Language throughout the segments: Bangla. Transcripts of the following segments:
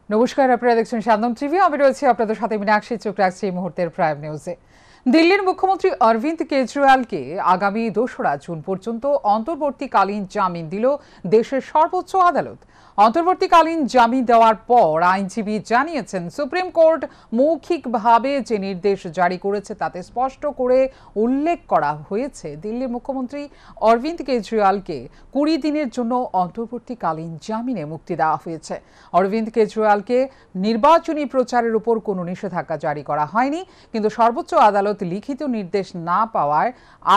নমস্কার, আপনারা দেখছেন শান্তম টিভি। আমি রয়েছি আপনাদের সাথে মীনাক্ষী। চোখ রাখছি এই মুহূর্তের প্রাইম নিউজে। দিল্লির মুখ্যমন্ত্রী অরবিন্দ কেজরিওয়ালকে আগামী 2রা জুন পর্যন্ত অন্তর্বর্তীকালীন জামিন দিল দেশের সর্বোচ্চ আদালত। অন্তর্বর্তীকালীন জামিন দেওয়ার পর আইনজীবী জানিয়েছেন, সুপ্রিম কোর্ট মৌখিকভাবে যে নির্দেশ জারি করেছে তাতে স্পষ্ট করে উল্লেখ করা হয়েছে দিল্লির মুখ্যমন্ত্রী অরবিন্দ কেজরিওয়ালকে 20 দিনের জন্য অন্তর্বর্তীকালীন জামিনে মুক্তি দেওয়া হয়েছে। অরবিন্দ কেজরিওয়ালকে নির্বাচনী প্রচারের উপর কোনো নিষেধাজ্ঞা জারি করা হয়নি, কিন্তু সর্বোচ্চ আদালত লিখিত নির্দেশ না পাওয়ার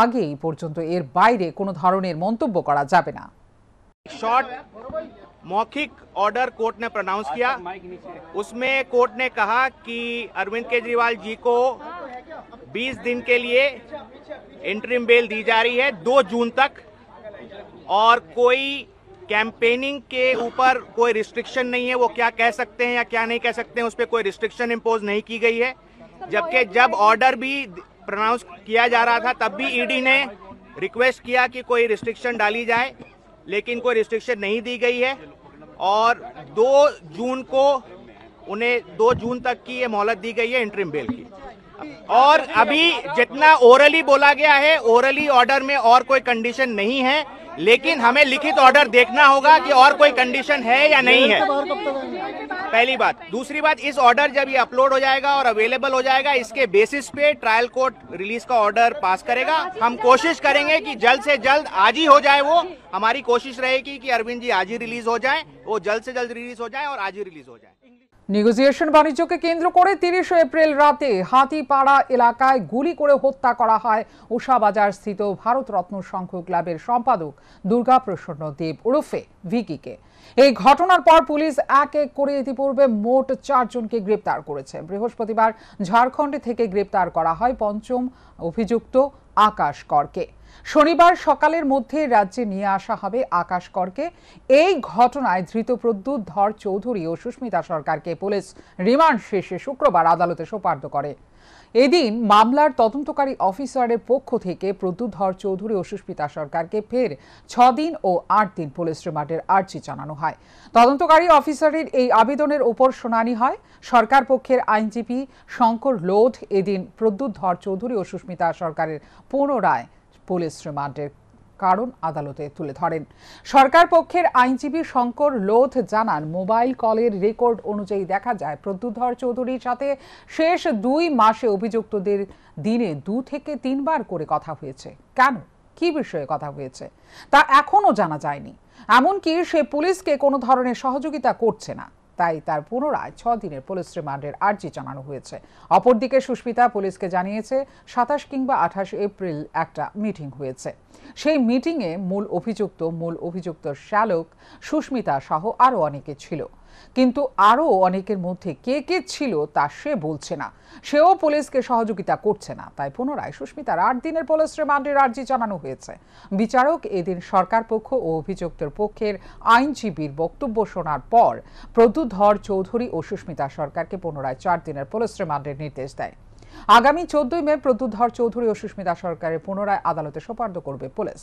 আগেই পর্যন্ত এর বাইরে কোনো ধরনের মন্তব্য করা যাবে না। शॉर्ट मौखिक ऑर्डर कोर्ट ने प्रोनाउंस किया। उसमें कोर्ट ने कहा कि अरविंद केजरीवाल जी को 20 दिन के लिए इंटरिम बेल दी जा रही है 2 जून तक, और कोई कैंपेनिंग के ऊपर कोई रिस्ट्रिक्शन नहीं है, वो क्या कह सकते हैं या क्या नहीं कह सकते हैं उस पर कोई रिस्ट्रिक्शन इम्पोज नहीं की गई है। जबकि जब ऑर्डर भी प्रोनाउंस किया जा रहा था तब भी ईडी ने रिक्वेस्ट किया कि कोई रिस्ट्रिक्शन डाली जाए, लेकिन कोई रिस्ट्रिक्शन नहीं दी गई है। और 2 जून को उन्हें 2 जून तक की ये मोहलत दी गई है इंटरिम बेल की। और अभी जितना ओरली बोला गया है, ओरली ऑर्डर में और कोई कंडीशन नहीं है, लेकिन हमें लिखित ऑर्डर देखना होगा कि और कोई कंडीशन है या नहीं है, पहली बात। दूसरी बात, इस ऑर्डर जब ये अपलोड हो जाएगा और अवेलेबल हो जाएगा, इसके बेसिस पे ट्रायल कोर्ट रिलीज का ऑर्डर पास करेगा। हम कोशिश करेंगे कि जल्द से जल्द आज ही हो जाए। वो हमारी कोशिश रहेगी कि अरविंद जी आज ही रिलीज हो जाए, वो जल्द से जल्द रिलीज हो जाए और आज ही रिलीज हो जाए। নেগোসিয়েশন বাণিজ্যকে কেন্দ্র করে 30 এপ্রিল রাতে হাতিপাড়া এলাকায় গুলি করে হত্যা করা হয় উষাবাজার স্থিত ভারতরত্ন সংঘ ক্লাবের সম্পাদক দুর্গাপ্রসন্ন দেব ওরফে ভিকিকে। এই ঘটনার পর পুলিশ এক এক করে ইতিপূর্বে মোট 4 জনকে গ্রেপ্তার করেছে। বৃহস্পতিবার ঝাড়খণ্ড থেকে গ্রেপ্তার করা হয় 5ম অভিযুক্ত আকাশ করকে। শনিবার সকালের মধ্যে রাজ্যে নিয়ে আসা হবে আকাশ করকে। এই ঘটনায় ধৃত প্রদ্যুৎ ধর চৌধুরী ও সুস্মিতা সরকারকে পুলিশ রিমান্ড শেষে শুক্রবার আদালতে সোপর্দ করে। এদিন মামলার তদন্তকারী অফিসারের পক্ষ থেকে প্রদ্যুৎ ধর চৌধুরী ও সুস্মিতা সরকারকে ফের 6 দিন ও 8 দিন পুলিশ রিমান্ডের আর্জি জানানো হয়। তদন্তকারী অফিসারের এই আবেদনের উপর শুনানি হয়। সরকার পক্ষের আইনজীবী শঙ্কর লোধ এদিন প্রদ্যুৎ ধর চৌধুরী ও সুস্মিতা সরকারের পুনরায় পুলিশ রিমান্ডের কারণ আদালতে তুলে ধরেন। সরকার পক্ষের আইনজীবী শঙ্কর লোধ জানান, মোবাইল কলের রেকর্ড অনুযায়ী দেখা যায় প্রদ্যুৎ ধর চৌধুরীর সাথে শেষ 2 মাসে অভিযুক্তদের দিনে 2 থেকে 3 বার করে কথা হয়েছে। কেন, কি বিষয়ে কথা হয়েছে তা এখনো জানা যায়নি। এমনকি সে পুলিশকে কোনো ধরনের সহযোগিতা করছে না, তাই তার পুনরায় 6 দিনের পুলিশ রিমান্ডের আর্জি জানানো হয়েছে। অপরদিকে সুস্মিতা পুলিশকে জানিয়েছে 27 কিংবা 28 এপ্রিল একটা মিটিং হয়েছে। সেই মিটিংয়ে মূল অভিযুক্ত শ্যালক সুস্মিতা সহ আরও অনেকে ছিল, কিন্তু আরও অনেকের মধ্যে কে কে ছিল তা সে বলছে না। সেও পুলিশকে সহযোগিতা করছে না, তাই পুনরায় সুস্মিতার 8 দিনের পুলিশ রিমান্ডের আর্জি জানানো হয়েছে। বিচারক এদিন সরকার পক্ষ ও অভিযুক্তের পক্ষের আইনজীবীর বক্তব্য শোনার পর প্রদ্যুৎ ধর চৌধুরী ও সুস্মিতা সরকারকে পুনরায় 4 দিনের পুলিশ রিমান্ডের নির্দেশ দেয়। আগামী 14 মে প্রদ্যুৎ ধর চৌধুরী ও সুস্মিতা সরকারের পুনরায় আদালতে সোপর্দ করবে পুলিশ।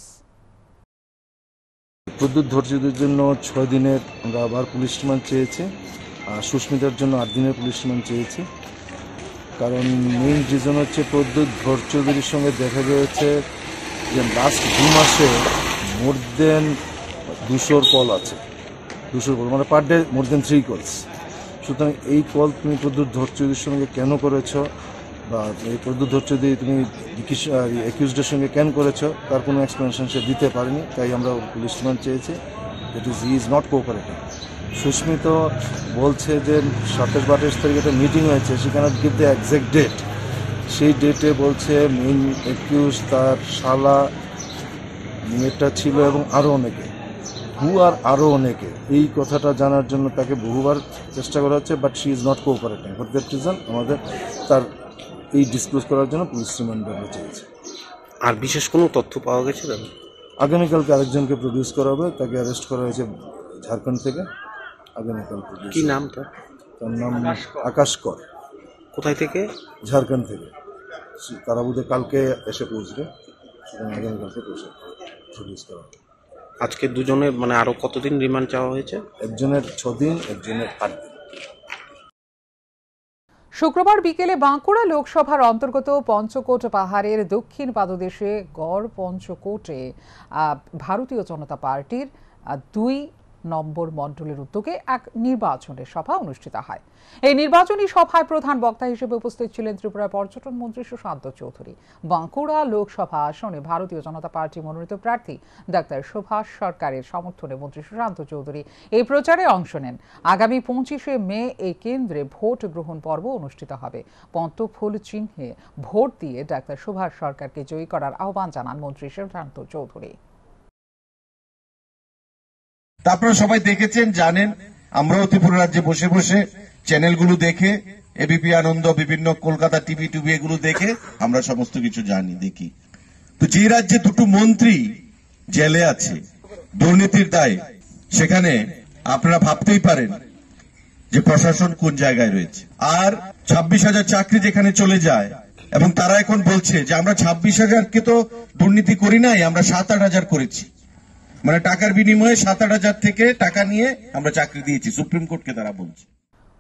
প্রদ্যুৎ ধর চৌধুরীর জন্য 6 দিনের আমরা আবার পুলিশ রিমান্ড চেয়েছি, আর সুস্মিতার জন্য 8 দিনের পুলিশ রিমান্ড চেয়েছি। কারণ মেইন রিজন হচ্ছে প্রদ্যুৎ ধর চৌধুরীর সঙ্গে দেখা গিয়েছে যে লাস্ট 2 মাসে মোর দেন 200 কল আছে। 200 কল মানে পার ডে মোর দেন 3 কলস। সুতরাং এই কল তুমি প্রদ্যুৎ ধর চৌধুরীর সঙ্গে কেন করেছো, বা এই প্রদ্যুৎ ধর চৌধুরী তুমি অ্যাকিউজডের সঙ্গে কেন করেছো তার কোনো এক্সপ্লেনেশন সে দিতে পারেনি, তাই আমরা পুলিশ রিমান্ড চেয়েছি। He is not cooperating. Sushmita বলছে যে 27-28 তারিখে একটা মিটিং হয়েছে, সে cannot give the exact date. সেই ডেটে বলছে মেইন অ্যাকিউজ তার শালা মেয়েটা ছিল এবং আরও অনেকে, আরও অনেকে। এই কথাটা জানার জন্য তাকে বহুবার চেষ্টা করা হচ্ছে, but she is not cooperating. For that reason আমাদের তার এই ডিসক্লোজ করার জন্য পুলিশ রিমান্ড আমরা চেয়েছি। আর বিশেষ কোনো তথ্য পাওয়া গেছে? আগামীকালকে আরেকজনকে প্রডিউস করা হবে, তাকে অ্যারেস্ট করা হয়েছে ঝাড়খণ্ড থেকে। আগামীকাল প্রডিউস। কি নাম তার? তার নাম আকাশ কর। কোথায় থেকে? ঝাড়খণ্ড থেকে। তারা বোধহয় কালকে এসে পৌঁছবে, সেখানে আগামীকালকে প্রডিউস করা হবে। আজকে দুজনের মানে আরো কতদিন রিমান্ড চাওয়া হয়েছে? একজনের 6 দিন, একজনের 8 দিন। শুক্রবার বিকেলে বাঁকুড়া লোকসভার অন্তর্গত পঞ্চকোট পাহাড়ের দক্ষিণ পাদদেশে গড় পঞ্চকোটে ভারতীয় জনতা পার্টির ২ নম্বর মণ্ডলের উদ্যোগে এক নির্বাচনী সভা অনুষ্ঠিত হয়। এই নির্বাচনী সভায় প্রধান বক্তা হিসেবে উপস্থিত ছিলেন ত্রিপুরা পর্যটন মন্ত্রী সুশান্ত চৌধুরী। বাঁকুড়া লোকসভা আসনে ভারতীয় জনতা পার্টি মনোনীত প্রার্থী ডাক্তার সুভাষ সরকারের সমর্থনে মন্ত্রী সুশান্ত চৌধুরী এই প্রচারে অংশ নেন। আগামী ২৫শে মে এই কেন্দ্রে ভোট গ্রহণ পর্ব অনুষ্ঠিত হবে। পদ্মফুল চিহ্নে ভোট দিয়ে ডাক্তার সুভাষ সরকারকে জয়ী করার আহ্বান জানান মন্ত্রী সুশান্ত চৌধুরী। আপনারা সবাই দেখেছেন, জানেন, আমরাও ত্রিপুরা রাজ্যে বসে বসে চ্যানেলগুলো দেখে, এবিপি আনন্দ, বিভিন্ন কলকাতা টিভি এগুলো দেখে আমরা সমস্ত কিছু জানি, দেখি। তো যে রাজ্যে দুটো মন্ত্রী জেলে আছে দুর্নীতির দায়ে, সেখানে আপনারা ভাবতেই পারেন যে প্রশাসন কোন জায়গায় রয়েছে। আর ২৬,০০০ চাকরি যেখানে চলে যায়, এবং তারা এখন বলছে যে আমরা ২৬,০০০কে তো দুর্নীতি করি নাই, আমরা ৭-৮,০০০ করেছি। মানে টাকার বিনিময়ে ৭-৮,০০০ থেকে টাকা নিয়ে আমরা চাকরি দিয়েছি, সুপ্রিম কোর্টকে তারা বলছে।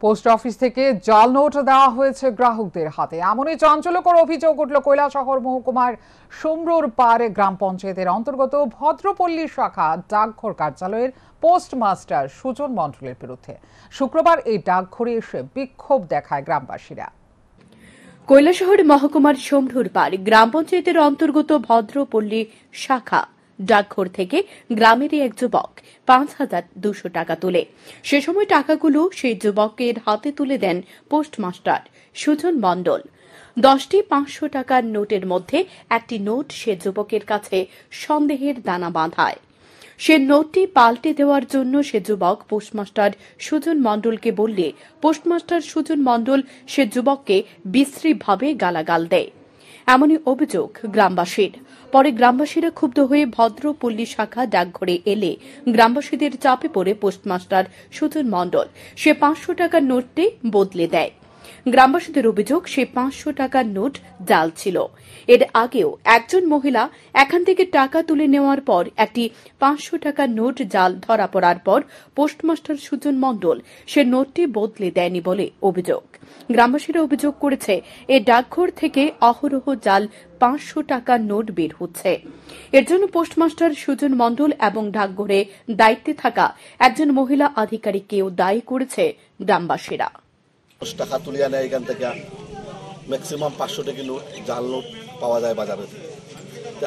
পোস্ট অফিস থেকে জাল নোট দেওয়া হয়েছে গ্রাহকদের হাতে, এমনই চাঞ্চল্যকর অভিযোগ উঠল কৈলাসহর মহকুমার সোমরুর পাড় গ্রাম পঞ্চায়েতের অন্তর্গত ভদ্রপল্লী শাখা ডাকঘর কার্যালয়ের পোস্টমাস্টার সুজন মণ্ডলের বিরুদ্ধে। শুক্রবার এই ডাকঘরে এসে বিক্ষোভ দেখায় গ্রামবাসীরা। কৈলাসহর মহকুমার সোমরুর পাড় গ্রাম পঞ্চায়েতের অন্তর্গত ভদ্রপল্লী শাখা ডাকঘর থেকে গ্রামেরই এক যুবক ৫,২০০ টাকা তোলে। সে সময় টাকাগুলো সেই যুবকের হাতে তুলে দেন পোস্টমাস্টার সুজন মণ্ডল। ১০টি ৫০০ টাকার নোটের মধ্যে একটি নোট সে যুবকের কাছে সন্দেহের দানা বাঁধায়। সে নোটটি পাল্টে দেওয়ার জন্য সে যুবক পোস্টমাস্টার সুজন মণ্ডলকে বললে পোস্টমাস্টার সুজন মণ্ডল সে যুবককে বিশ্রীভাবে গালাগাল দেয়। এমনই অভিযোগ গ্রামবাসীর। পরে গ্রামবাসীরা ক্ষুব্ধ হয়ে ভদ্রপল্লী শাখা ডাকঘরে এলে গ্রামবাসীদের চাপে পড়ে পোস্টমাস্টার সুজন মণ্ডল সে ৫০০ টাকার নোটটি বদলে দেয়। গ্রামবাসীদের অভিযোগ সে ৫০০ টাকার নোট জাল ছিল। এর আগেও একজন মহিলা এখান থেকে টাকা তুলে নেওয়ার পর একটি ৫০০ টাকার নোট জাল ধরা পড়ার পর পোস্টমাস্টার সুজন মণ্ডল সে নোটটি বদলে দেয়নি বলে অভিযোগ। গ্রামবাসীরা অভিযোগ করেছে এই ডাকঘর থেকে অহরহ জাল ৫০০ টাকার নোট বের হচ্ছে। এর জন্য পোস্টমাস্টার সুজন মণ্ডল এবং ডাকঘরে দায়িত্বে থাকা একজন মহিলা আধিকারিককেও দায়ী করেছে গ্রামবাসীরা। টাকা তুলিয়া নেয় এখান থেকে, ম্যাক্সিমাম ৫০০ টাকা নোট, জাল নোট পাওয়া যায় বাজারে।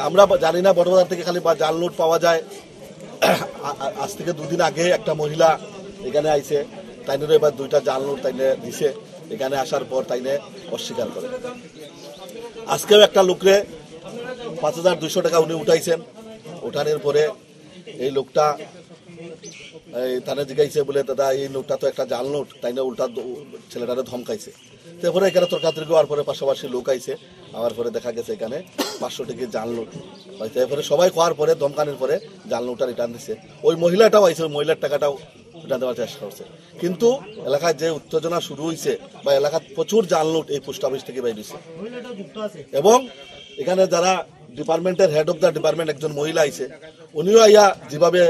আমরা জানি না বড়বাজার থেকে খালি জাল নোট পাওয়া যায়। আজ থেকে ২ দিন আগে একটা মহিলা এখানে আইছে, তাইনেরও এবার ২টা জাল নোট তাইনে দিছে। এখানে আসার পর তাইনে অস্বীকার করে। আজকেও একটা লোকরে ৫,২০০ টাকা উনি উঠাইছেন। উঠানোর পরে এই লোকটা তারা জিজ্ঞাসা বলে, দাদা এই নোটটা তো একটা জাল নোট, তাই না উল্টা ছেলেটারে ধমকাইছে। তারপরে এখানে তর্কাতর্কি হওয়ার পরে পাশাপাশি লোক আইছে, আমার পরে দেখা গেছে এখানে ৫০০ টাকা জাল নোট। তারপরে সবাই খাওয়ার পরে ধমকানোর পরে জাল নোটটা রিটার্ন দিচ্ছে। ওই মহিলাটাও আইছে, ওই মহিলার টাকাটাও রিটার্ন দেওয়ার চেষ্টা করছে। কিন্তু এলাকায় যে উত্তেজনা শুরু হয়েছে বা এলাকার প্রচুর জাল নোট এই পোস্ট অফিস থেকে বের হয়েছে। এবং এখানে যারা ডিপার্টমেন্টের হেড অফ দ্য ডিপার্টমেন্ট একজন মহিলা আইছে, উনিও আইয়া যেভাবে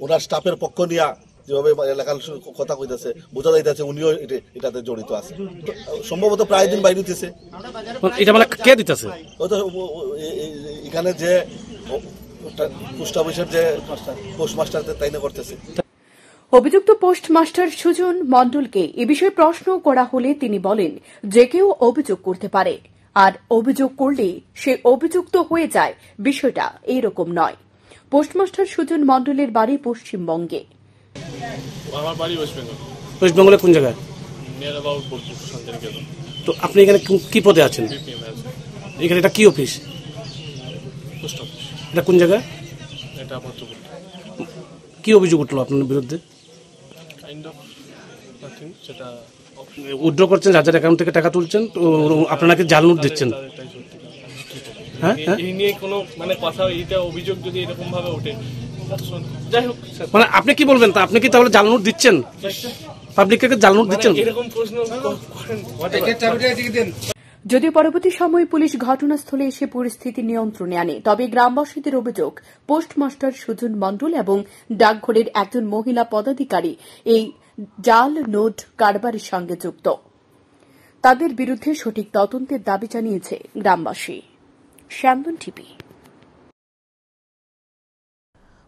ওনার স্টাফের পক্ষ নিয়ে যেভাবে এলাকার কথা কইতেছে, বোঝা যাইতেছে উনিও এটাতে জড়িত আছে। সম্ভবত প্রায় দিন বাইরে দিতেছে। এটা মানে কে দিতেছে? এখানে যে পোস্ট অফিসের যে পোস্টমাস্টার তাই না করতেছে। অভিযুক্ত পোস্টমাস্টার সুজন মণ্ডলকে এ বিষয়ে প্রশ্ন করা হলে তিনি বলেন যে কেউ অভিযোগ করতে পারে, আর অভিযোগ করলে সে অভিযুক্ত হয়ে যায়, বিষয়টা এইরকম নয়। পোস্টমাস্টার সুজন মণ্ডলের বাড়ি পশ্চিমবঙ্গে। আমার বাড়ি ওয়েস্ট বেঙ্গল। ওয়েস্ট বেঙ্গলে কোন জায়গায়? Near about Bolpur Shantiniketan. তো আপনি এখানে কি পদে আছেন? এখানে এটা কি অফিস? Post office. এটা কোন জায়গায়? এটা ভদ্রপল্লী। কি অভিযোগ উঠলো আপনার বিরুদ্ধে? কাইন্ড অফ নাথিং, সেটা উইথড্র করছেন, যার অ্যাকাউন্ট থেকে টাকা তুলছেন, তো আপনাকে জাল নোট দিচ্ছেন। হ্যাঁ, এই নিয়ে কোনো মানে কথা, এইটা অভিযোগ যদি এরকম ভাবে ওঠে, যাই হোক। মানে আপনি কি বলবেন? তা আপনি কি তাহলে জাল নোট দিচ্ছেন? পাবলিককে জাল নোট দিচ্ছেন? এরকম প্রশ্ন করেন। যদিও পরবর্তী সময়ে পুলিশ ঘটনাস্থলে এসে পরিস্থিতি নিয়ন্ত্রণে আনে, তবে গ্রামবাসীদের অভিযোগ পোস্টমাস্টার সুজন মণ্ডল এবং ডাকঘরের একজন মহিলা পদাধিকারী এই জাল নোট কারবারের সঙ্গে যুক্ত। তাদের বিরুদ্ধে সঠিক তদন্তের দাবি জানিয়েছে গ্রামবাসী। শ্যামবন টিভি।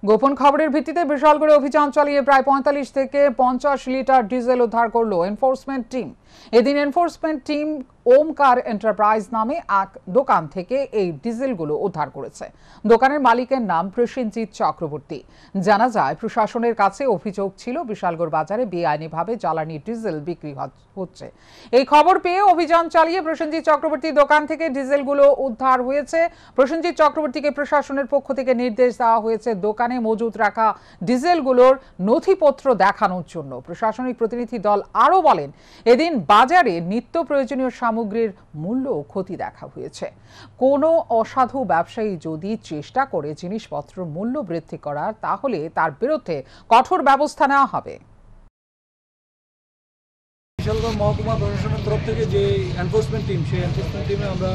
গোপন খবরের ভিত্তিতে বিশালগড়ে অভিযান চালিয়ে প্রায় 45 থেকে 50 লিটার ডিজেল উদ্ধার করল এনফোর্সমেন্ট টিম। এদিন এনফোর্সমেন্ট টিম ওমকার এন্টারপ্রাইজ নামে এক দোকান থেকে এই ডিজেলগুলো উদ্ধার করেছে। দোকানের মালিকের নাম প্রসেনজিৎ চক্রবর্তী। জানা যায়, প্রশাসনের কাছে অভিযোগ ছিল বিশালগড় বাজারে বেআইনিভাবে জ্বালানি ডিজেল বিক্রি হচ্ছে। এই খবর পেয়ে অভিযান চালিয়ে প্রসেনজিৎ চক্রবর্তীর দোকান থেকে ডিজেলগুলো উদ্ধার হয়েছে। প্রসেনজিৎ চক্রবর্তীকে প্রশাসনের পক্ষ থেকে নির্দেশ দেওয়া হয়েছে দোকানে মজুত রাখা ডিজেলগুলোর নথিপত্র দেখানোর জন্য। প্রশাসনিক প্রতিনিধি দল আরও বলেন, এদিন বাজারে নিত্য প্রয়োজনীয় সামগ্রীর মূল্য ক্ষতি দেখা হয়েছে। কোনো অসাধু ব্যবসায়ী যদি চেষ্টা করে জিনিসপত্রের মূল্য বৃদ্ধি করার, তাহলে তার বিরুদ্ধে কঠোর ব্যবস্থা নেওয়া হবে। বিশালগড় মহকুমা প্রশাসনের তরফ থেকে যে এনফোর্সমেন্ট টিম, সেই এনফোর্সমেন্ট টিমে আমরা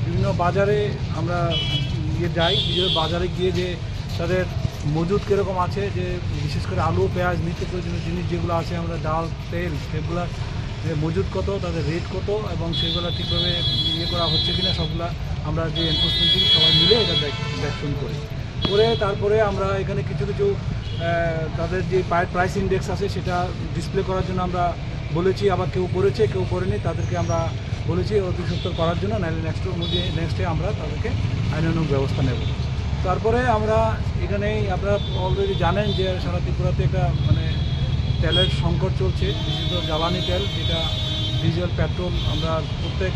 বিভিন্ন বাজারে আমরা যাই। বাজারে গিয়ে যে তাদের মজুদ কীরকম আছে, যে বিশেষ করে আলু, পেঁয়াজ, নিত্য প্রয়োজনীয় জিনিস যেগুলো আছে, আমরা ডাল, তেল, সেগুলো যে মজুদ কত, তাদের রেট কত এবং সেগুলো ঠিকভাবে করা হচ্ছে কিনা, সবগুলা আমরা যে এনফোর্সমেন্ট টিম সবাই মিলে এটা দেখশন করি। তারপরে আমরা এখানে কিছু তাদের যে প্রাইস ইন্ডেক্স আছে সেটা ডিসপ্লে করার জন্য আমরা বলেছি। আবার কেউ করেছে, কেউ করেনি, তাদেরকে আমরা বলেছি অতি সত্তর করার জন্য, নাহলে নেক্সটে আমরা তাদেরকে আইনানুগ ব্যবস্থা নেব। তারপরে আমরা এখানেই, আপনারা অলরেডি জানেন যে সারা ত্রিপুরাতে একটা তেলের সংকট চলছে, বিশেষত জ্বালানি তেল, যেটা ডিজেল, পেট্রোল আমরা প্রত্যেক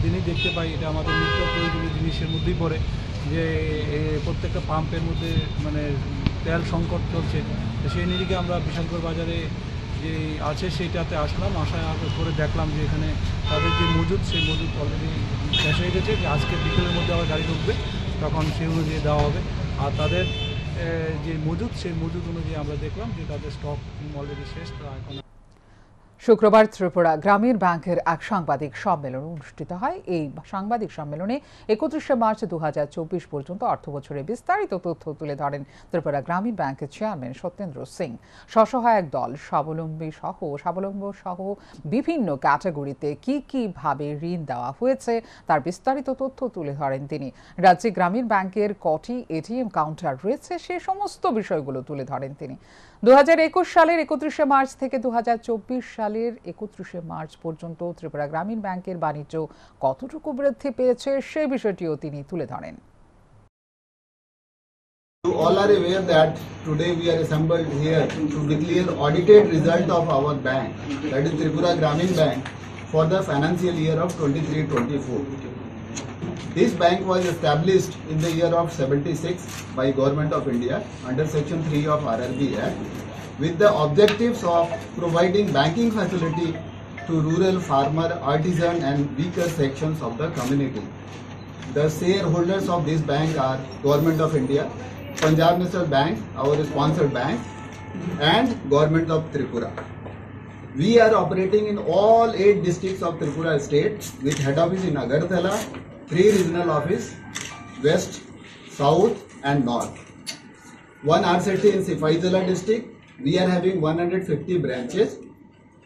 দিনই দেখতে পাই। এটা আমাদের নিত্য প্রয়োজনীয় জিনিসের মধ্যেই পড়ে, যে প্রত্যেকটা পাম্পের মধ্যে তেল সংকট চলছে। সেই নিরিখে আমরা বিশালগড় বাজারে যে আছে সেইটাতে আসলাম। আসার করে দেখলাম যে এখানে তাদের যে মজুদ, সেই মজুদ অলরেডি শেষ হয়ে গেছে। যে আজকে বিকেলের মধ্যে আবার গাড়ি ঢুকবে, তখন সেই অনুযায়ী দেওয়া হবে। আর তাদের যে মজুদ, সেই মজুদ অনুযায়ী আমরা দেখলাম যে তাদের স্টক অলরেডি শেষ। তো এখন শুক্রবার ত্রিপুরা গ্রামীণ ব্যাংকের এক সাংবাদিক সম্মেলন অনুষ্ঠিত হয়। এই সাংবাদিক সম্মেলনে 31শে মার্চ 2024 পর্যন্ত অর্থবছরে বিস্তারিত তথ্য তুলে ধরেন ত্রিপুরা গ্রামীণ ব্যাংকের চেয়ারম্যান সত্যেন্দ্র সিং। স্বসহায়ক দল, স্বাবলম্বী সহ বিভিন্ন ক্যাটাগরিতে কিভাবে ঋণ দেওয়া হয়েছে তার বিস্তারিত তথ্য তুলে ধরেন তিনি। রাজ্যে গ্রামীণ ব্যাংকের কটি এটিএম কাউন্টার রয়েছে, সে সমস্ত বিষয়গুলো তুলে ধরেন তিনি। 2021 সালের 31শে মার্চ থেকে 2024 সালের 31শে মার্চ পর্যন্ত ত্রিপুরা গ্রামীণ ব্যাংকের বাণিজ্য কতটুকু বৃদ্ধি পেয়েছে, সেই বিষয়টিও তিনি তুলে ধরেন। You all are aware that today we are assembled here to declare audited result of our bank, that is Tripura Gramin Bank, for the financial year of 23-24. This bank was established in the year of 76 by Government of India under Section 3 of RRB Act, with the objectives of providing banking facility to rural, farmer, artisan and weaker sections of the community. The shareholders of this bank are Government of India, Punjab National Bank, our sponsored bank, and Government of Tripura. We are operating in all 8 districts of Tripura state with head office in Agartala, 3 regional office, west, south and north. 1 RCT in Sifaizala district. We are having 150 branches,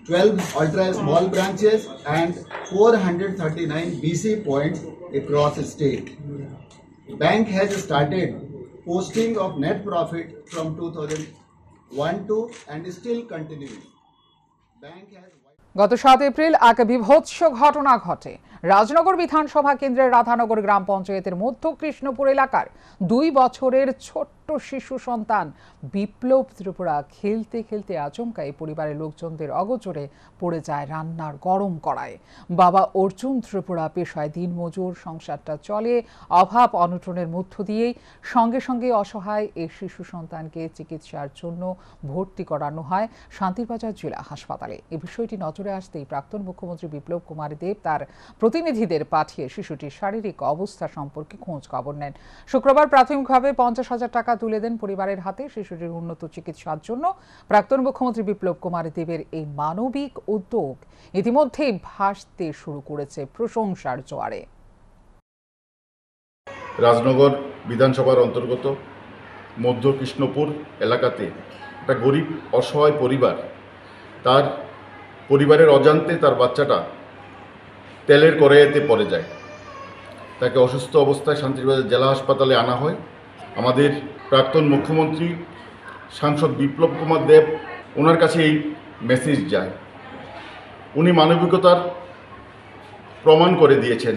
12 ultra small branches and 439 BC points across the state. Bank has started posting of net profit from 2001 and is still continuing. Bank has গত 7 এপ্রিল এক বিভৎস ঘটনা ঘটে। রাজনগর বিধানসভা কেন্দ্রের রাধানগর গ্রাম পঞ্চায়েতের মধ্য কৃষ্ণপুর এলাকার 2 বছরের ছোট্ট শিশু সন্তান বিপ্লব ত্রিপুরা খেলতে খেলতে আচমকাই পরিবারের লোকজনদের অগোচরে পড়ে যায় রান্নার গরম কড়ায়। বাবা অর্জুন ত্রিপুরা পেশায় দিনমজুর, সংসারটা চলে অভাব অনটনের মধ্য দিয়েই। সঙ্গে সঙ্গে অসহায় এই শিশু সন্তানকে চিকিৎসার জন্য ভর্তি করানো হয় শান্তিরবাজার জেলা হাসপাতালে। এই বিষয়টি নজরে আসতেই প্রাক্তন মুখ্যমন্ত্রী বিপ্লব কুমার দেব তার প্রতিনিধিদের পাঠিয়ে শিশুটির শারীরিক অবস্থা সম্পর্কে খোঁজ খবর নেন। শুক্রবার প্রাথমিকভাবে 50,000 টাকা তুলে দেন পরিবারের হাতে শিশুটির উন্নত চিকিৎসার জন্য। প্রাক্তন মুখ্যমন্ত্রী বিপ্লব কুমার দেবের এই মানবিক উদ্যোগ ইতিমধ্যেই ভাসতে শুরু করেছে প্রশংসার জোয়ারে। রাজনগর বিধানসভার অন্তর্গত মধ্য কৃষ্ণপুর এলাকাতে একটা গরিব অসহায় পরিবার, তার পরিবারের অজান্তে তার বাচ্চাটা তেলের কড়াইতে পড়ে যায়। তাকে অসুস্থ অবস্থায় শান্তিবাজার জেলা হাসপাতালে আনা হয়। আমাদের প্রাক্তন মুখ্যমন্ত্রী সাংসদ বিপ্লব কুমার দেব, ওনার কাছে এই মেসেজ যায়। উনি মানবিকতার প্রমাণ করে দিয়েছেন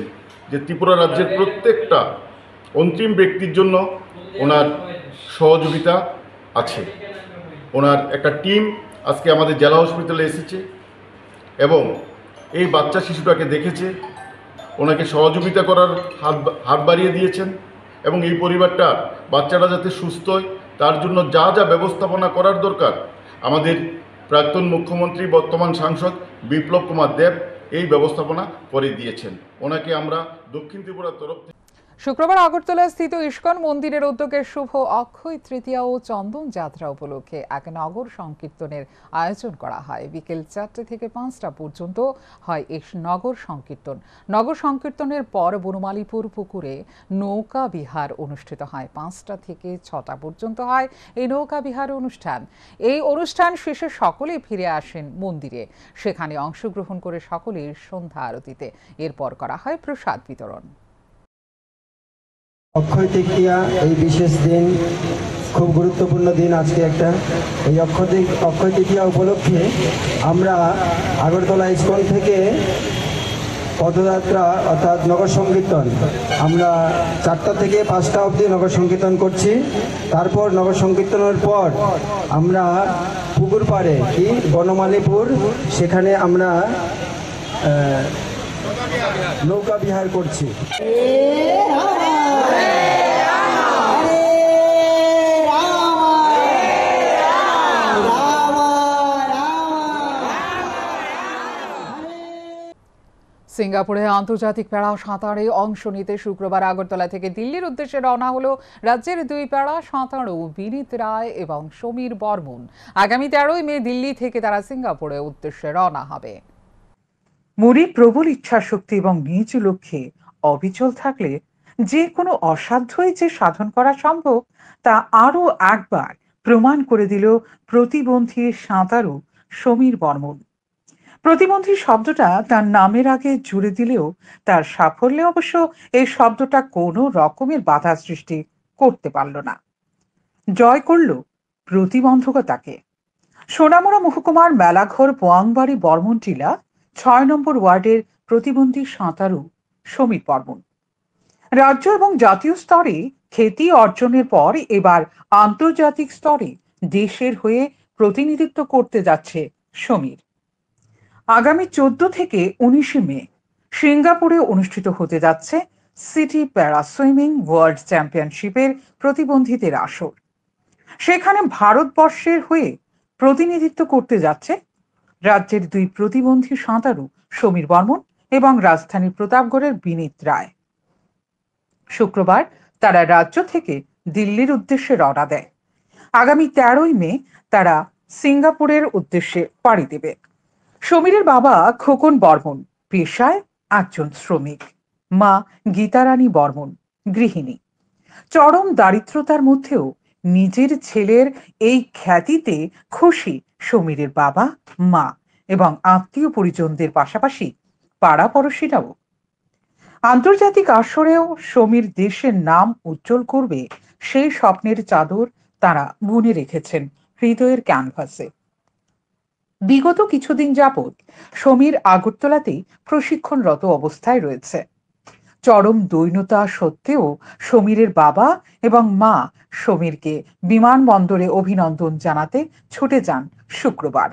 যে ত্রিপুরা রাজ্যের প্রত্যেকটা অন্তিম ব্যক্তির জন্য ওনার সহযোগিতা আছে। ওনার একটা টিম আজকে আমাদের জেলা হসপিটালে এসেছে এবং এই বাচ্চা শিশুটাকে দেখেছে, ওনাকে সহযোগিতা করার হাত বাড়িয়ে দিয়েছেন এবং এই পরিবারটা বাচ্চাটা যাতে সুস্থ হয় তার জন্য যা যা ব্যবস্থাপনা করার দরকার আমাদের প্রাক্তন মুখ্যমন্ত্রী বর্তমান সাংসদ বিপ্লব কুমার দেব এই ব্যবস্থাপনা করে দিয়েছেন। ওনাকে আমরা দক্ষিণ ত্রিপুরার তরফ থেকে শুক্রবার আগরতলা স্থিত ইস্কন মন্দিরের উদ্যোগে শুভ অক্ষয় তৃতীয়া ও চন্দন যাত্রা উপলক্ষে এক নগর সংকীর্তনের আয়োজন করা হয়। বিকেল 4টে থেকে 5টা পর্যন্ত হয় এই নগর সংকীর্তন। নগর সংকীর্তনের পর বনমালীপুর পুকুরে নৌকা বিহার অনুষ্ঠিত হয়। 5টা থেকে 6টা পর্যন্ত হয় এই নৌকা বিহার অনুষ্ঠান। এই অনুষ্ঠান শেষে সকলে ফিরে আসেন মন্দিরে। সেখানে অংশগ্রহণ করে সকলের সন্ধ্যা আরতিতে। এরপর করা হয় প্রসাদ বিতরণ। অক্ষয় তৃতীয়া এই বিশেষ দিন, খুব গুরুত্বপূর্ণ দিন আজকে একটা। এই অক্ষয় তৃতীয়া উপলক্ষে আমরা আগরতলা ইস্কন থেকে পদযাত্রা অর্থাৎ নগর সংকীর্তন আমরা 4টা থেকে 5টা অবধি নগর সংকীর্তন করছি। তারপর নগর সংকীর্তনের পর আমরা পুকুর পাড়ে বনমালীপুর সেখানে আমরা নৌকা বিহার করছি। সিঙ্গাপুরে আন্তর্জাতিক প্যারা সাঁতারে অংশ নিতে শুক্রবার আগরতলা থেকে দিল্লির উদ্দেশ্যে রওনা হলো রাজ্যের 2 প্যারা সাঁতারু বিনীত রায় এবং সমীর বর্মন। আগামী 13ই মে দিল্লি থেকে তারা সিঙ্গাপুরের উদ্দেশ্যে রওনা হবে। মনে প্রবল ইচ্ছাশক্তি এবং নিজ লক্ষ্যে অবিচল থাকলে যে কোনো অসাধ্যই যে সাধন করা সম্ভব তা আরো একবার প্রমাণ করে দিল প্রতিবন্ধী সাঁতারু সমীর বর্মন। প্রতিবন্ধী শব্দটা তার নামের আগে জুড়ে দিলেও তার সাফল্যে অবশ্য এই শব্দটা কোনো রকমের বাধা সৃষ্টি করতে পারল না। জয় করল প্রতিবন্ধকতাকে। সোনামুড়া মহকুমার মেলাঘর পোয়াংবাড়ি বর্মন টিলা 6 নম্বর ওয়ার্ডের প্রতিবন্ধী সাঁতারু সমীর বর্মন রাজ্য এবং জাতীয় স্তরে খ্যাতি অর্জনের পর এবার আন্তর্জাতিক স্তরে দেশের হয়ে প্রতিনিধিত্ব করতে যাচ্ছে সমীর। আগামী 14 থেকে 19 মে সিঙ্গাপুরে অনুষ্ঠিত হতে যাচ্ছে সিটি প্যারা সুইমিং ওয়ার্ল্ড চ্যাম্পিয়নশিপের প্রতিবন্ধীদের আসর। সেখানে ভারতবর্ষের হয়ে প্রতিনিধিত্ব করতে যাচ্ছে রাজ্যের 2 প্রতিবন্ধী সাঁতারু সমীর বর্মন এবং রাজধানীর প্রতাপগড়ের বিনীত রায়। শুক্রবার তারা রাজ্য থেকে দিল্লির উদ্দেশ্যে রওনা দেয়। আগামী 13ই মে তারা সিঙ্গাপুরের উদ্দেশ্যে পাড়ি দেবে। সমীরের বাবা খোকন বর্মন পেশায় একজন শ্রমিক, মা গীতারানী বর্মন গৃহিণী। চরম দারিদ্রতার মধ্যেও নিজের ছেলের এই খ্যাতিতে খুশি সমীরের বাবা, মা এবং আত্মীয় পরিজনদের পাশাপাশি পাড়াপড়শিরাও। আন্তর্জাতিক আসরেও সমীর দেশের নাম উজ্জ্বল করবে সেই স্বপ্নের চাদর তারা বুনে রেখেছেন হৃদয়ের ক্যানভাসে। বিগত কিছুদিন যাবৎ সমীর আগরতলাতেই প্রশিক্ষণরত অবস্থায় রয়েছে। চরম দৈন্যতা সত্ত্বেও সমীরের বাবা এবং মা সমীরকে বিমানবন্দরে অভিনন্দন জানাতে ছুটে যান শুক্রবার।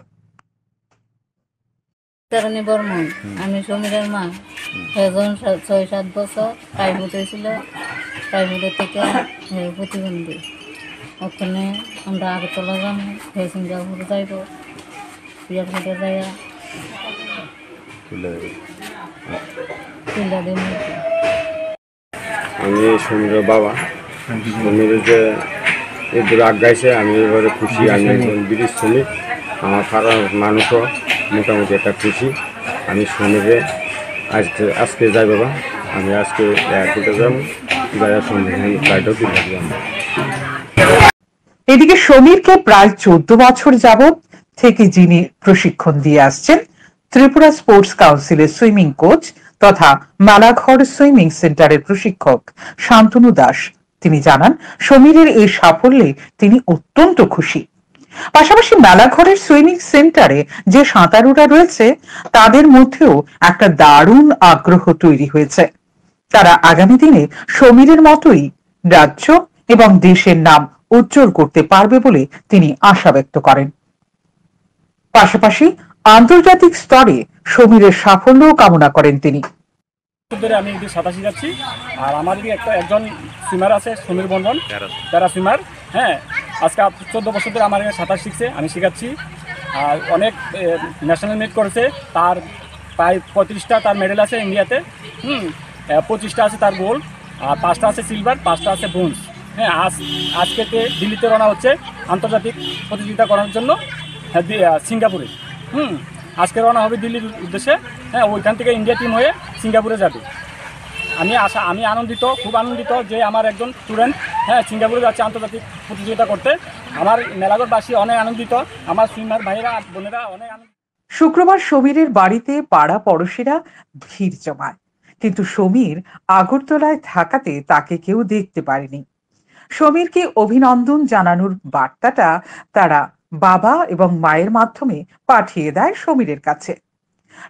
তারানি বর্মন, আমি সমীরের মা। এখন 6-7 বছর প্রাইভেট হয়েছিল, প্রাইভেটের থেকে প্রতিবন্ধী। ওখানে আমরা আগরতলা যাবো, সিঙ্গাপুর যাইব, এয়ারপোর্টে যাইয়া আমি সমীরের বাবা। সমীর যে এদের আগাইছে আমি এবারে খুশি। আমি একজন ব্রিটিশ শ্রমিক, আমার পাড়ার মানুষও মোটামুটি একটা খুশি। আমি সমীরে আজকে যাই বাবা, আমি আজকে এয়ারপোর্টে যাবো, যাইয়া সন্ধ্যে ফ্লাইটও দিল্লি যাবো। এদিকে সমীরকে প্রায় 14 বছর যাবৎ থেকে যিনি প্রশিক্ষণ দিয়ে আসছেন ত্রিপুরা স্পোর্টস কাউন্সিলের সুইমিং কোচ তথা মেলাঘর সুইমিং সেন্টারের প্রশিক্ষক শান্তনু দাস। তিনি জানান, সমীরের এই সাফল্যে তিনি অত্যন্ত খুশি। পাশাপাশি মেলাঘরের সুইমিং সেন্টারে যে সাঁতারুরা রয়েছে তাদের মধ্যেও একটা দারুণ আগ্রহ তৈরি হয়েছে। তারা আগামী দিনে সমীরের মতোই রাজ্য এবং দেশের নাম উজ্জ্বল করতে পারবে বলে তিনি আশা ব্যক্ত করেন। পাশাপাশি আন্তর্জাতিক স্তরে সমীরের সাফল্য কামনা করেন তিনি। আমি সাঁতার শিখাচ্ছি, আর আমার একজন সুইমার আছে সমীর বর্মন, প্যারা সুইমার। হ্যাঁ, আজকে 14 বছর ধরে আমার এখানে সাঁতার শিখছে, আমি শিখাচ্ছি। আর অনেক ন্যাশনাল মিট করেছে, তার প্রায় 35টা তার মেডেল আছে ইন্ডিয়াতে। 25টা আছে তার গোল্ড, আর 5টা আছে সিলভার, 5টা আছে ব্রোঞ্জ। হ্যাঁ, আজকে দিল্লিতে রওনা হচ্ছে আন্তর্জাতিক প্রতিযোগিতা করার জন্য, সিঙ্গাপুরে। আজকে রওনা হবে দিল্লির উদ্দেশ্যে। হ্যাঁ, ওইখান থেকে ইন্ডিয়া টিম হয়ে সিঙ্গাপুরে যাবে। আমি আনন্দিত, খুব আনন্দিত যে আমার একজন স্টুডেন্ট সিঙ্গাপুরে যাচ্ছে আন্তর্জাতিক প্রতিযোগিতা করতে। আমার মেলাঘরবাসী অনেক আনন্দিত, আমার সুইমার ভাইয়েরা বোনেরা অনেক আনন্দিত। শুক্রবার সমীরের বাড়িতে পাড়া পড়শিরা ভিড় জমায়, কিন্তু সমীর আগরতলায় থাকাতে তাকে কেউ দেখতে পারেনি। সমীরকে অভিনন্দন জানানোর বার্তাটা তারা বাবা এবং মায়ের মাধ্যমে পাঠিয়ে দেয় সমীরের কাছে।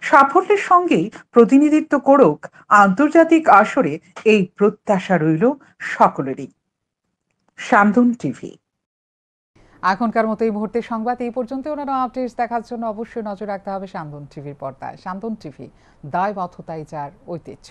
সাফল্যের সঙ্গেই প্রতিনিধিত্ব করুক আন্তর্জাতিক আসরে, এই প্রত্যাশা রইল সকলেরই। শান্তন টিভি। এখনকার মতো এই মুহূর্তে সংবাদ এই পর্যন্ত। অন্যান্য আপডেটস দেখার জন্য অবশ্যই নজর রাখতে হবে শান্তন টিভির পর্দায়। শান্তন টিভি, দায়বদ্ধতাই যার ঐতিহ্য।